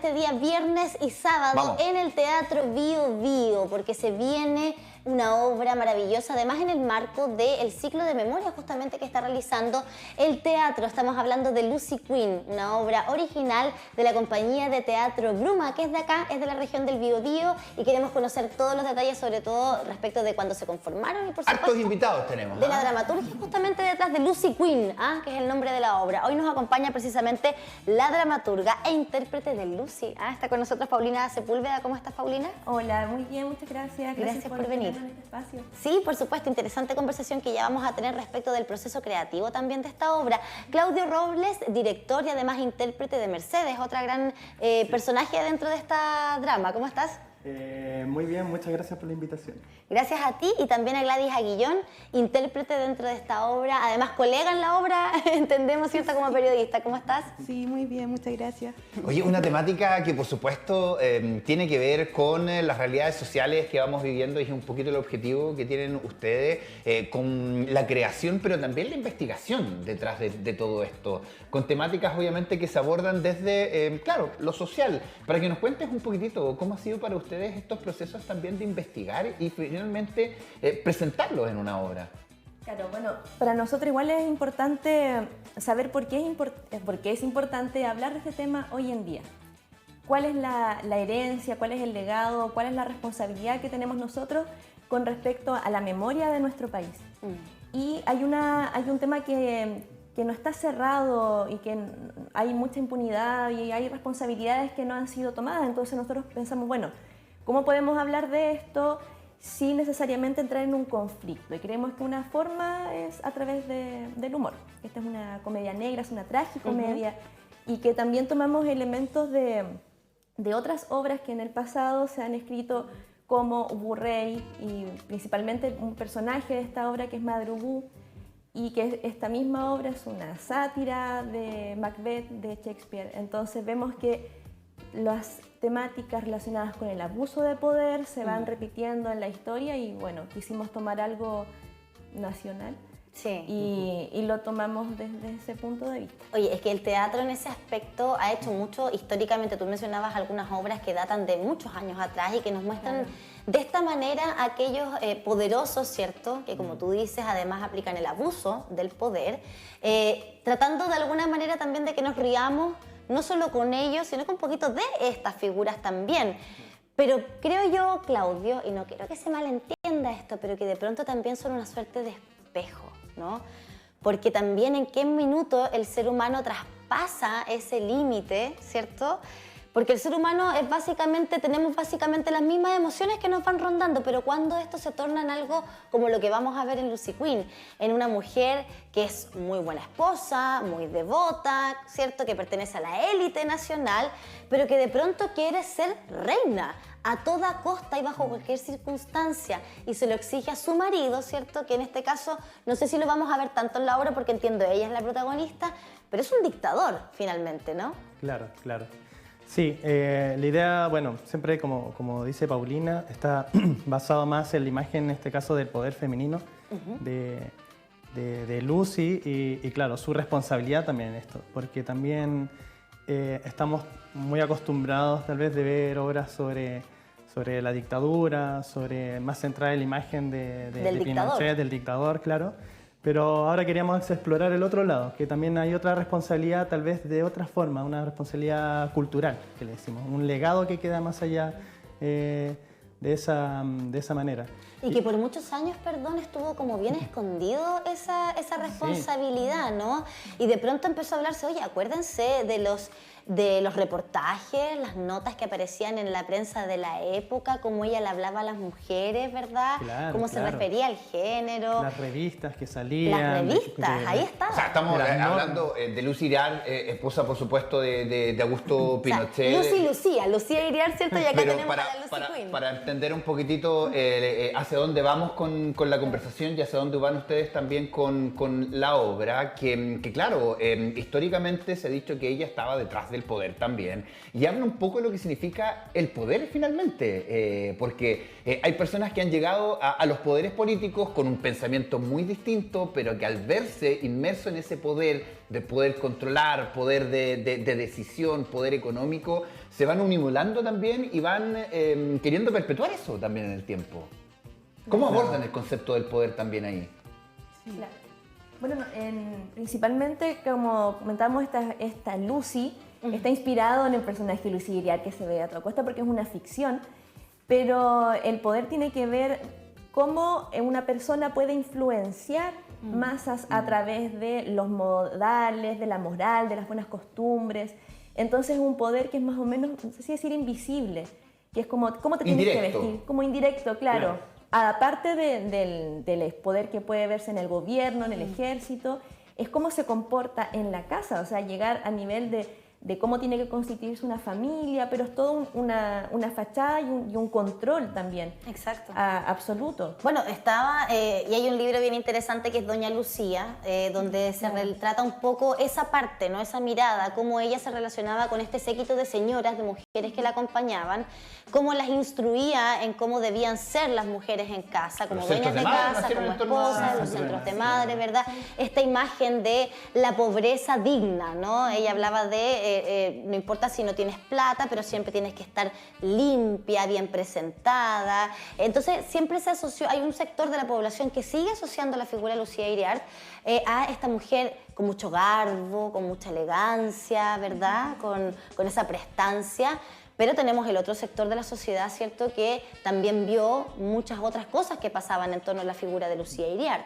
este día viernes y sábado en el Teatro Bio Bio, porque se viene una obra maravillosa, además en el marco del ciclo de memoria justamente que está realizando el teatro. Estamos hablando de Lucy Queen, una obra original de la compañía de teatro Bruma, que es de acá, es de la región del Biobío, y queremos conocer todos los detalles, sobre todo respecto de cuándo se conformaron y por supuesto hartos invitados tenemos. De la dramaturgia justamente detrás de Lucy Queen, que es el nombre de la obra. Hoy nos acompaña precisamente la dramaturga e intérprete de Lucy. Está con nosotros Paulina Sepúlveda. ¿Cómo estás, Paulina? Hola, muy bien, muchas gracias. Gracias por venir. En este espacio. Sí, por supuesto, interesante conversación que ya vamos a tener respecto del proceso creativo también de esta obra. Claudio Robles, director y además intérprete de Mercedes, otra gran personaje dentro de esta drama. ¿Cómo estás? Muy bien, muchas gracias por la invitación. Gracias a ti y también a Gladys Aguillón, intérprete dentro de esta obra, además colega en la obra, entendemos, ¿cierto? Como periodista. ¿Cómo estás? Sí, muy bien, muchas gracias. Oye, una temática que por supuesto tiene que ver con las realidades sociales que vamos viviendo y es un poquito el objetivo que tienen ustedes con la creación, pero también la investigación detrás de todo esto, con temáticas obviamente que se abordan desde, claro, lo social. Para que nos cuentes un poquitito cómo ha sido para ustedes estos procesos también de investigar y finalmente presentarlos en una obra. Claro, bueno, para nosotros igual es importante saber por qué es importante hablar de este tema hoy en día. ¿Cuál es la herencia, cuál es el legado, cuál es la responsabilidad que tenemos nosotros con respecto a la memoria de nuestro país? Y hay un tema que no está cerrado y que hay mucha impunidad y hay responsabilidades que no han sido tomadas. Entonces nosotros pensamos, bueno, ¿cómo podemos hablar de esto sin necesariamente entrar en un conflicto? Y creemos que una forma es a través del humor. Esta es una comedia negra, es una tragicomedia, y que también tomamos elementos de otras obras que en el pasado se han escrito, como Uburrey, y principalmente un personaje de esta obra que es Madrugú, y que esta misma obra es una sátira de Macbeth de Shakespeare. Entonces vemos que las temáticas relacionadas con el abuso de poder se van repitiendo en la historia y bueno, quisimos tomar algo nacional y lo tomamos desde ese punto de vista. Oye, es que el teatro en ese aspecto ha hecho mucho históricamente. Tú mencionabas algunas obras que datan de muchos años atrás y que nos muestran de esta manera a aquellos poderosos, ¿cierto? Que como tú dices, además aplican el abuso del poder, tratando de alguna manera también de que nos riamos no solo con ellos, sino con un poquito de estas figuras también. Pero creo yo, Claudio, y no quiero que se malentienda esto, pero que de pronto también son una suerte de espejo, ¿no? Porque también en qué minuto el ser humano traspasa ese límite, ¿cierto? Porque el ser humano es tenemos básicamente las mismas emociones que nos van rondando, pero cuando esto se torna en algo como lo que vamos a ver en Lucy Queen, en una mujer que es muy buena esposa, muy devota, ¿cierto? Que pertenece a la élite nacional, pero que de pronto quiere ser reina a toda costa y bajo cualquier circunstancia, y se lo exige a su marido, ¿cierto? Que en este caso, no sé si lo vamos a ver tanto en la obra porque entiendo, ella es la protagonista, pero es un dictador finalmente, ¿no? Claro, claro. Sí, la idea, bueno, siempre como dice Paulina, está basado más en la imagen, en este caso, del poder femenino de Lucy y claro, su responsabilidad también en esto, porque también estamos muy acostumbrados tal vez de ver obras sobre la dictadura, más centrada en la imagen de Pinochet, del dictador, claro. Pero ahora queríamos explorar el otro lado, que también hay otra responsabilidad, tal vez de otra forma, una responsabilidad cultural, que le decimos, un legado que queda más allá de esa manera. Y que por muchos años, perdón, estuvo como bien escondido esa responsabilidad, ¿no? Y de pronto empezó a hablarse, oye, acuérdense de los reportajes, las notas que aparecían en la prensa de la época, cómo ella le hablaba a las mujeres, ¿verdad? Claro, cómo se refería al género. Las revistas que salían. Las revistas, ahí está. O sea, estamos hablando de Lucy Iriar, esposa, por supuesto, de Augusto Pinochet. O sea, Lucía Iriar, ¿cierto? Y acá pero tenemos a la Lucy Queen. para entender un poquitito hacia dónde vamos con la conversación y hacia dónde van ustedes también con la obra, que claro, históricamente se ha dicho que ella estaba detrás del poder también, y habla un poco de lo que significa el poder finalmente, porque hay personas que han llegado a los poderes políticos con un pensamiento muy distinto, pero que al verse inmerso en ese poder de poder controlar, poder de decisión, poder económico, se van unimulando también y van queriendo perpetuar eso también en el tiempo. ¿Cómo abordan el concepto del poder también ahí? Claro. Bueno, principalmente, como comentamos, esta Lucy está inspirado en el personaje Lucy Iriart que se ve a toda costa porque es una ficción, pero el poder tiene que ver cómo una persona puede influenciar masas a través de los modales, de la moral, de las buenas costumbres. Entonces es un poder que es más o menos, no sé si decir invisible, que es como cómo te tienes que vestir, como indirecto, claro. Aparte del poder que puede verse en el gobierno, en el ejército, es cómo se comporta en la casa, o sea, llegar a nivel de cómo tiene que constituirse una familia, pero es todo una fachada y un control también. Exacto. Absoluto. Bueno, y hay un libro bien interesante que es Doña Lucía, donde se retrata un poco esa parte, ¿no? Esa mirada, cómo ella se relacionaba con este séquito de señoras, de mujeres que la acompañaban, cómo las instruía en cómo debían ser las mujeres en casa, como dueñas de casa, como esposas, los centros de madre, ¿verdad? Esta imagen de la pobreza digna, ¿no? Ella hablaba de no importa si no tienes plata, pero siempre tienes que estar limpia, bien presentada. Entonces siempre se asoció, hay un sector de la población que sigue asociando la figura de Lucía Iriart a esta mujer con mucho garbo, con mucha elegancia, ¿verdad? Con esa prestancia. Pero tenemos el otro sector de la sociedad, ¿cierto?, que también vio muchas otras cosas que pasaban en torno a la figura de Lucía Iriart.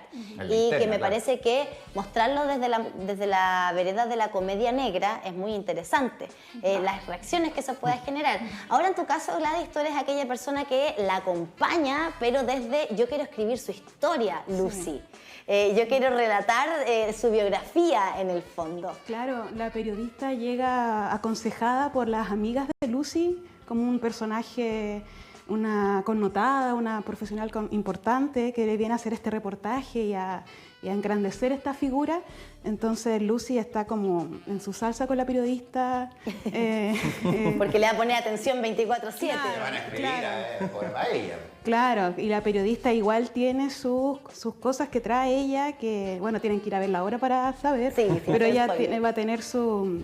Y que me parece que mostrarlo desde la vereda de la comedia negra es muy interesante, las reacciones que se puede generar. Ahora, en tu caso, Gladys, tú eres aquella persona que la acompaña, pero desde yo quiero escribir su historia, Lucy. Yo quiero relatar su biografía en el fondo. Claro, la periodista llega aconsejada por las amigas de Lucy como un personaje, una connotada, una profesional importante que viene a hacer este reportaje y a engrandecer esta figura. Entonces Lucy está como en su salsa con la periodista. Porque le va a poner atención 24/7. Le van a escribir por ella. Claro, y la periodista igual tiene sus cosas que trae ella, que bueno, tienen que ir a ver la obra para saber, pero ella va a tener sus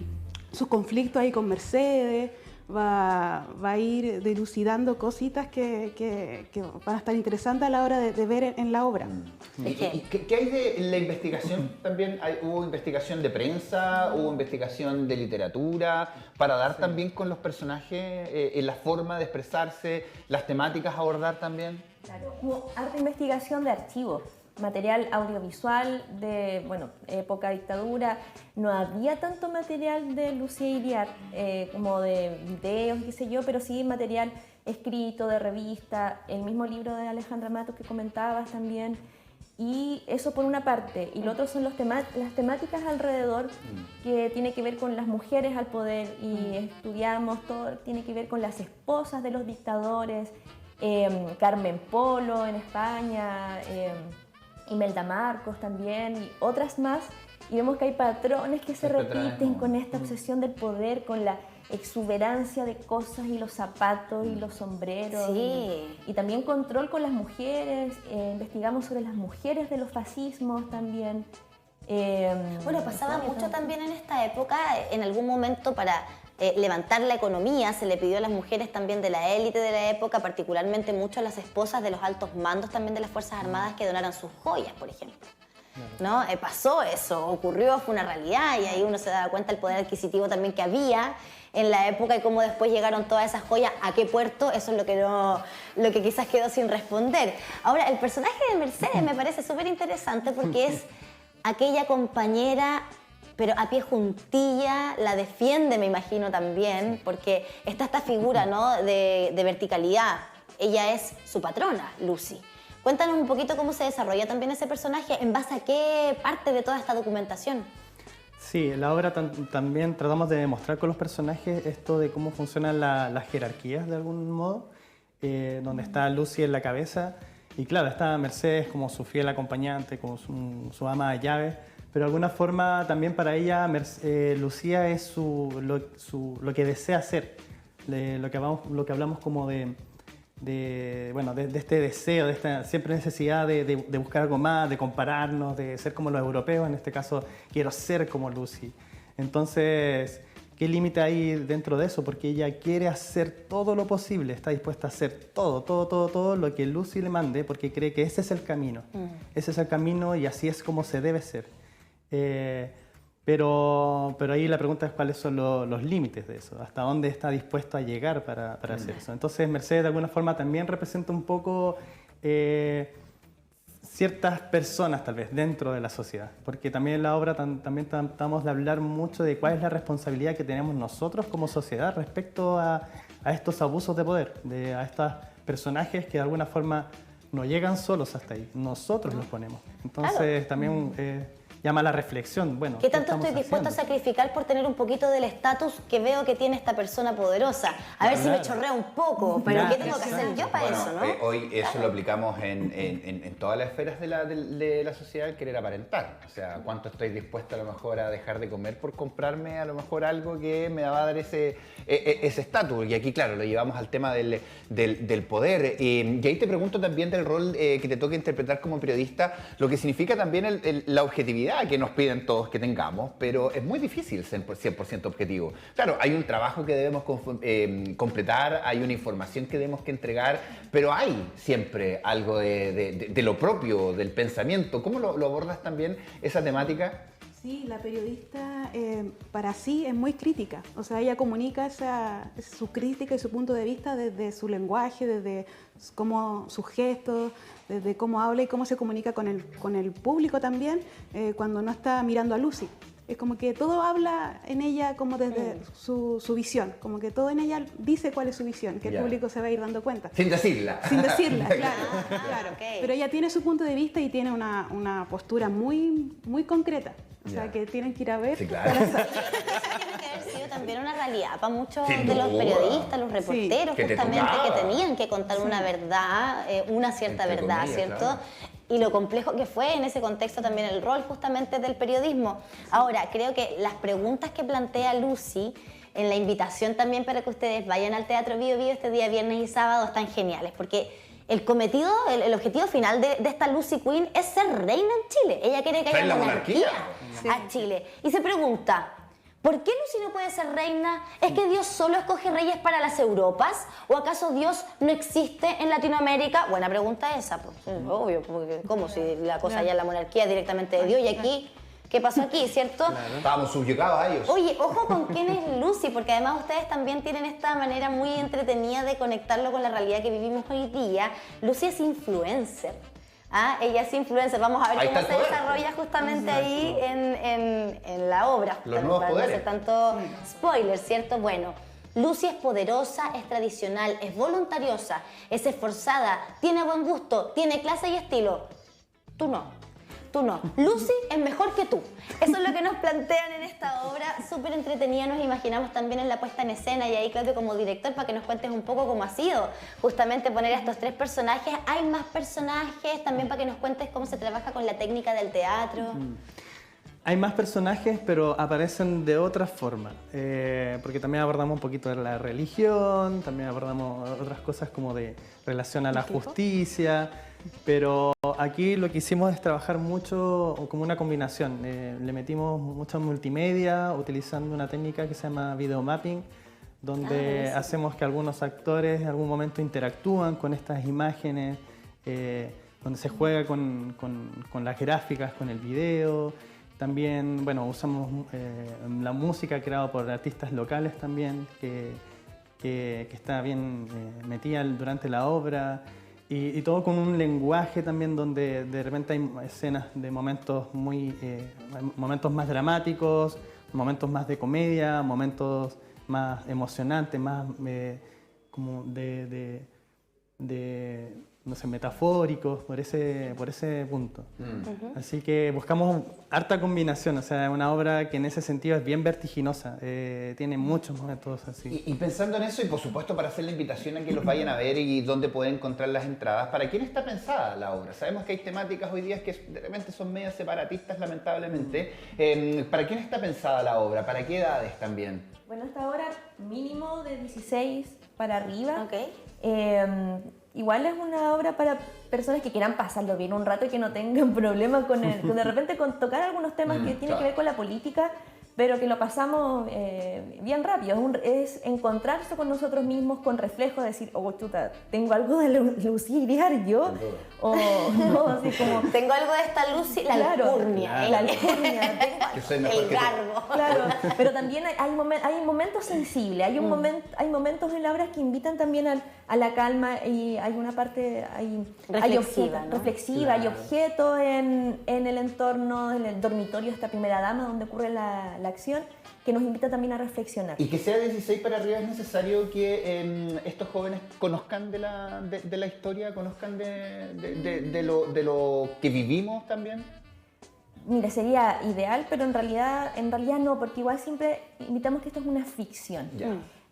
conflictos ahí con Mercedes, va a ir dilucidando cositas que van a estar interesantes a la hora de ver en la obra. ¿Y qué hay de la investigación también? ¿Hubo investigación de prensa? ¿Hubo investigación de literatura? Para dar también con los personajes, la forma de expresarse, las temáticas a abordar también. Claro, hubo harta investigación de archivos, material audiovisual de, bueno, época dictadura. No había tanto material de Lucía Iriart como de videos, qué sé yo, pero sí material escrito, de revista, el mismo libro de Alejandra Matos que comentabas también. Y eso por una parte. Y lo otro son las temáticas alrededor, que tiene que ver con las mujeres al poder. Y estudiamos todo, tiene que ver con las esposas de los dictadores, Carmen Polo en España, Imelda Marcos también, y otras más. Y vemos que hay patrones que se repiten con esta obsesión del poder, con la exuberancia de cosas y los zapatos y los sombreros. Sí. Y también control con las mujeres, investigamos sobre las mujeres de los fascismos también. Bueno, pasaba mucho también en esta época, en algún momento para levantar la economía, se le pidió a las mujeres también de la élite de la época, particularmente mucho a las esposas de los altos mandos también de las Fuerzas Armadas, que donaran sus joyas, por ejemplo. ¿No? Pasó eso, ocurrió, fue una realidad, y ahí uno se daba cuenta del poder adquisitivo también que había en la época y cómo después llegaron todas esas joyas, a qué puerto, eso es lo que quizás quedó sin responder. Ahora, el personaje de Mercedes me parece súper interesante porque es aquella compañera, pero a pie juntilla, la defiende, me imagino también, porque está esta figura, ¿no?, de verticalidad. Ella es su patrona, Lucy. Cuéntanos un poquito cómo se desarrolla también ese personaje, en base a qué parte de toda esta documentación. Sí, en la obra también tratamos de demostrar con los personajes esto de cómo funcionan las jerarquías de algún modo, donde está Lucy en la cabeza y claro, está Mercedes como su fiel acompañante, como su ama de llaves, pero de alguna forma también para ella Lucía es lo que desea hacer, lo que hablamos como de este deseo, de esta siempre necesidad de buscar algo más, de compararnos, de ser como los europeos, en este caso quiero ser como Lucy. Entonces, ¿qué límite hay dentro de eso? Porque ella quiere hacer todo lo posible, está dispuesta a hacer todo lo que Lucy le mande, porque cree que ese es el camino. Ese es el camino y así es como se debe ser. Pero ahí la pregunta es cuáles son los límites de eso, hasta dónde está dispuesto a llegar para hacer eso. Entonces Mercedes de alguna forma también representa un poco ciertas personas tal vez dentro de la sociedad, porque también en la obra también tratamos de hablar mucho de cuál es la responsabilidad que tenemos nosotros como sociedad respecto a estos abusos de poder, a estos personajes que de alguna forma no llegan solos hasta ahí, nosotros los ponemos. Entonces también llama a la reflexión. Bueno, ¿qué tanto estoy dispuesto a sacrificar por tener un poquito del estatus que veo que tiene esta persona poderosa? A ver si me chorrea un poco, pero ¿qué tengo que hacer yo para eso, no? Hoy eso lo aplicamos en todas las esferas de la sociedad, el querer aparentar. O sea, ¿cuánto estoy dispuesto a lo mejor a dejar de comer por comprarme a lo mejor algo que me va a dar ese estatus? Y aquí, claro, lo llevamos al tema del poder. Y ahí te pregunto también del rol que te toca interpretar como periodista, lo que significa también la objetividad que nos piden todos que tengamos, pero es muy difícil ser 100% objetivo. Claro, hay un trabajo que debemos completar, hay una información que debemos que entregar, pero hay siempre algo de lo propio, del pensamiento. ¿Cómo lo abordas también esa temática? Sí, la periodista para sí es muy crítica, o sea, ella comunica su crítica y su punto de vista desde su lenguaje, desde sus gestos, desde cómo habla y cómo se comunica con el público también cuando no está mirando a Lucy. Es como que todo habla en ella como desde su visión, como que todo en ella dice cuál es su visión, que el público se va a ir dando cuenta. Sin decirla. Sin decirla, claro. Claro. Okay. Pero ella tiene su punto de vista y tiene una postura muy, muy concreta. O sea, que tienen que ir a ver. Sí, claro. Eso tiene que haber sido también una realidad para muchos de los periodistas, los reporteros, justamente, que tenían que contar una verdad, una cierta Entre verdad, comillas, ¿cierto? claro. Y lo complejo que fue en ese contexto también el rol justamente del periodismo. Ahora, creo que las preguntas que plantea Lucy en la invitación también para que ustedes vayan al Teatro Bío Bío este día viernes y sábado están geniales, porque el cometido, el objetivo final de esta Lucy Queen es ser reina en Chile. Ella quiere que haya monarquía a Chile. Y se pregunta, ¿por qué Lucy no puede ser reina? ¿Es que Dios solo escoge reyes para las Europas? ¿O acaso Dios no existe en Latinoamérica? Buena pregunta esa, pues, obvio, porque ¿cómo si la cosa ya la monarquía es directamente de Dios y aquí... ¿Qué pasó aquí, cierto? Claro. Estábamos subyugados a ellos. Oye, ojo con quién es Lucy, porque además ustedes también tienen esta manera muy entretenida de conectarlo con la realidad que vivimos hoy día. Lucy es influencer. Ella es influencer. Vamos a ver cómo se desarrolla justamente ahí en la obra. Los nuevos para poderes. no hacer tanto spoiler, ¿cierto? Bueno, Lucy es poderosa, es tradicional, es voluntariosa, es esforzada, tiene buen gusto, tiene clase y estilo. Tú no. Tú no. Lucy es mejor que tú. Eso es lo que nos plantean en esta obra. Súper entretenida, nos imaginamos también en la puesta en escena. Y ahí, Claudio, como director, para que nos cuentes un poco cómo ha sido justamente poner a estos 3 personajes. Hay más personajes también para que nos cuentes cómo se trabaja con la técnica del teatro. Hay más personajes, pero aparecen de otra forma, porque también abordamos un poquito de la religión, también abordamos otras cosas como de relación a la justicia, pero aquí lo que hicimos es trabajar mucho como una combinación. Le metimos mucha multimedia utilizando una técnica que se llama video mapping, donde hacemos que algunos actores en algún momento interactúan con estas imágenes, donde se juega con las gráficas, con el video. También, bueno, usamos la música creada por artistas locales también, que está bien metida durante la obra. Y todo con un lenguaje también donde de repente hay escenas de momentos momentos más dramáticos, momentos más de comedia, momentos más emocionantes, más como no sé, metafóricos, por ese punto. Así que buscamos harta combinación, o sea, una obra que en ese sentido es bien vertiginosa, tiene muchos momentos así. Y pensando en eso, y por supuesto para hacer la invitación a que los vayan a ver y dónde pueden encontrar las entradas, ¿para quién está pensada la obra? Sabemos que hay temáticas hoy día que de repente son medio separatistas, lamentablemente. ¿Para quién está pensada la obra? ¿Para qué edades también? Bueno, esta obra mínimo de 16 para arriba. Ok. Igual es una obra para personas que quieran pasarlo bien un rato y que no tengan problemas con de repente con tocar algunos temas que tienen que ver con la política, pero que lo pasamos bien rápido. Es encontrarse con nosotros mismos, con reflejos, decir, oh, chuta, tengo algo de lucidiar yo, o no, así como... Tengo algo de esta luz, la alcurnia. La alcurnia, tengo el garbo. Claro, pero también hay momentos sensibles, hay momentos en la obra que invitan también a la calma y hay una parte reflexiva, ¿no? Reflexiva, hay objetos en el entorno, en el dormitorio de esta primera dama donde ocurre la acción, que nos invita también a reflexionar. Y que sea 16 para arriba, es necesario que estos jóvenes conozcan de la historia, conozcan de lo que vivimos también. Mira, sería ideal, pero en realidad no, porque igual siempre invitamos que esto es una ficción.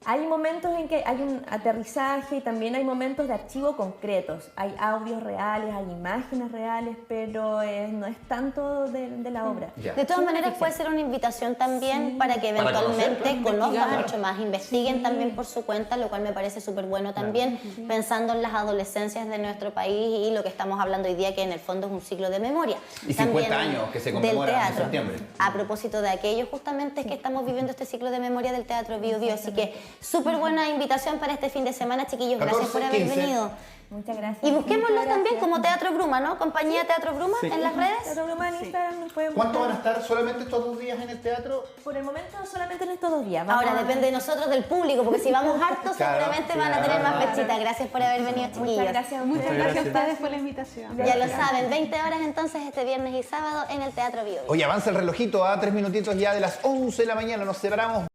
Hay momentos en que hay un aterrizaje y también hay momentos de archivo concretos. Hay audios reales, hay imágenes reales, pero no es tanto de la obra. De todas maneras puede ser una invitación también para que eventualmente conozcan mucho más, investiguen también por su cuenta, lo cual me parece súper bueno también, pensando en las adolescencias de nuestro país y lo que estamos hablando hoy día, que en el fondo es un ciclo de memoria. Y 50 años que se conmemoran en septiembre. A propósito de aquello, justamente es que estamos viviendo este ciclo de memoria del Teatro Bio Bio, así que súper buena invitación para este fin de semana, chiquillos. Gracias por haber venido. Muchas gracias. Y busquémoslos también como Teatro Bruma, ¿no? Compañía Teatro Bruma en las redes. Teatro Bruma en Instagram nos pueden ¿Cuánto buscar. van a estar solamente estos 2 días en el teatro? Por el momento solamente en estos 2 días. Ahora depende de nosotros, del público, porque si vamos hartos seguramente van a tener más fechitas. Gracias por haber venido, chiquillos. Muchas gracias. Muchas gracias a ustedes por la invitación. Ya lo saben, 20 horas entonces este viernes y sábado en el Teatro Bio Bio. Oye, avanza el relojito a 3 minutitos ya de las 11 de la mañana. Nos separamos.